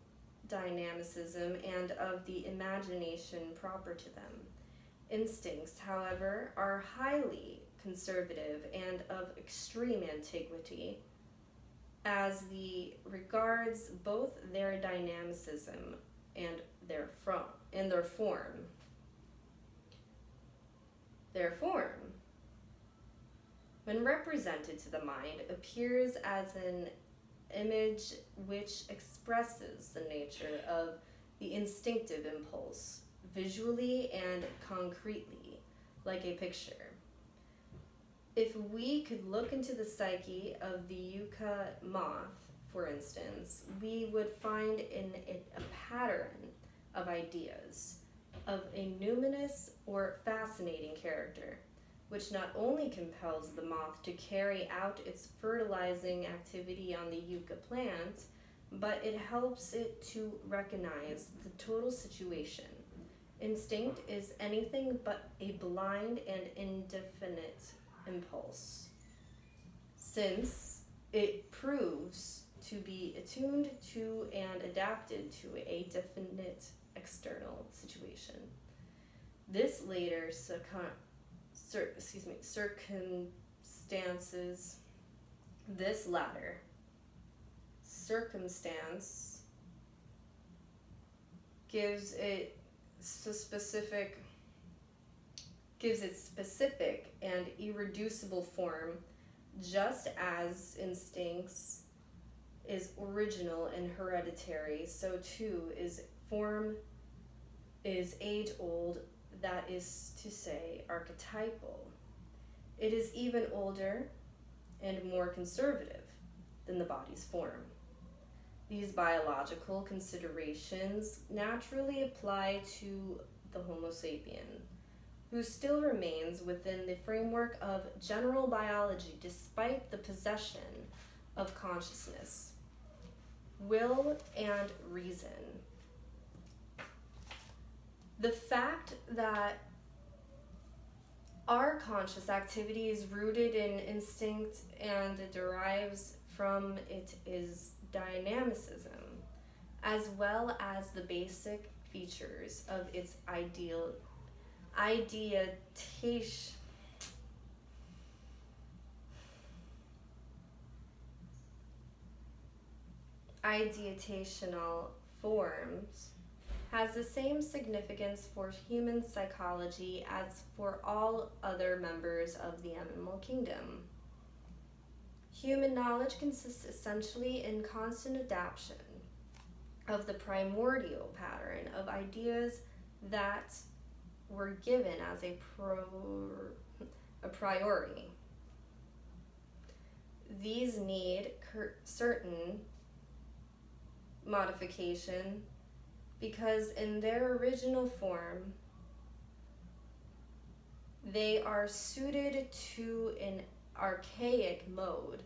Speaker 1: dynamicism and of the imagination proper to them. Instincts, however, are highly conservative and of extreme antiquity as the regards both their dynamicism and their form. Their form, when represented to the mind, appears as an image which expresses the nature of the instinctive impulse, visually and concretely, like a picture. If we could look into the psyche of the yucca moth, for instance, we would find in it a pattern of ideas, of a numinous or fascinating character, which not only compels the moth to carry out its fertilizing activity on the yucca plant, but it helps it to recognize the total situation. Instinct is anything but a blind and indefinite impulse, since it proves to be attuned to and adapted to a definite external situation. This later this latter circumstance gives it specific and irreducible form, just as instincts is original and hereditary, so too is form is age-old, that is to say, archetypal. It is even older and more conservative than the body's form. These biological considerations naturally apply to the Homo sapien, who still remains within the framework of general biology despite the possession of consciousness, will, and reason. The fact that our conscious activity is rooted in instinct and derives from it is dynamicism, as well as the basic features of its ideational forms, has the same significance for human psychology as for all other members of the animal kingdom. Human knowledge consists essentially in constant adaptation of the primordial pattern of ideas that were given as a priori. These need certain modification because in their original form, they are suited to an archaic mode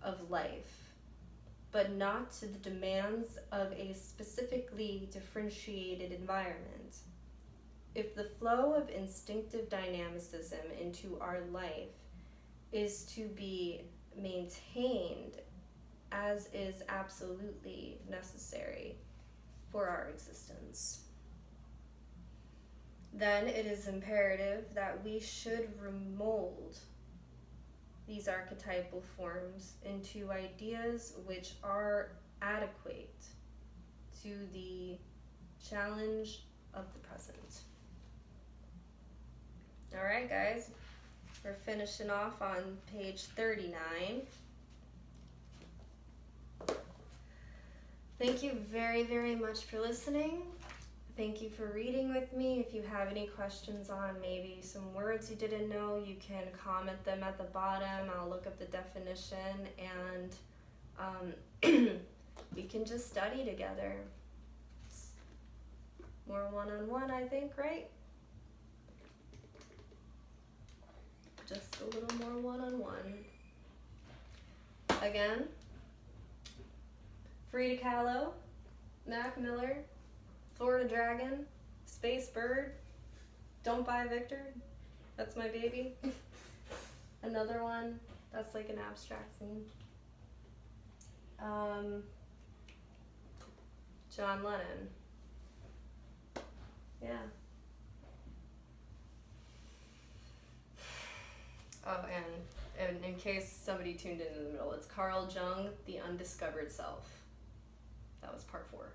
Speaker 1: of life, but not to the demands of a specifically differentiated environment. If the flow of instinctive dynamicism into our life is to be maintained as is absolutely necessary for our existence, then it is imperative that we should remold these archetypal forms into ideas which are adequate to the challenge of the present. All right, guys, we're finishing off on page 39. Thank you very, very much for listening. Thank you for reading with me. If you have any questions on maybe some words you didn't know, you can comment them at the bottom. I'll look up the definition, and we can just study together. More one-on-one, I think, right? Just a little more one-on-one. Again, Frida Kahlo, Mac Miller, Florida Dragon, Space Bird, Don't Buy Victor, that's my baby. Another one, that's like an abstract theme. John Lennon. Yeah. Oh, and in case somebody tuned in the middle, it's Carl Jung, The Undiscovered-Self. That was part 4.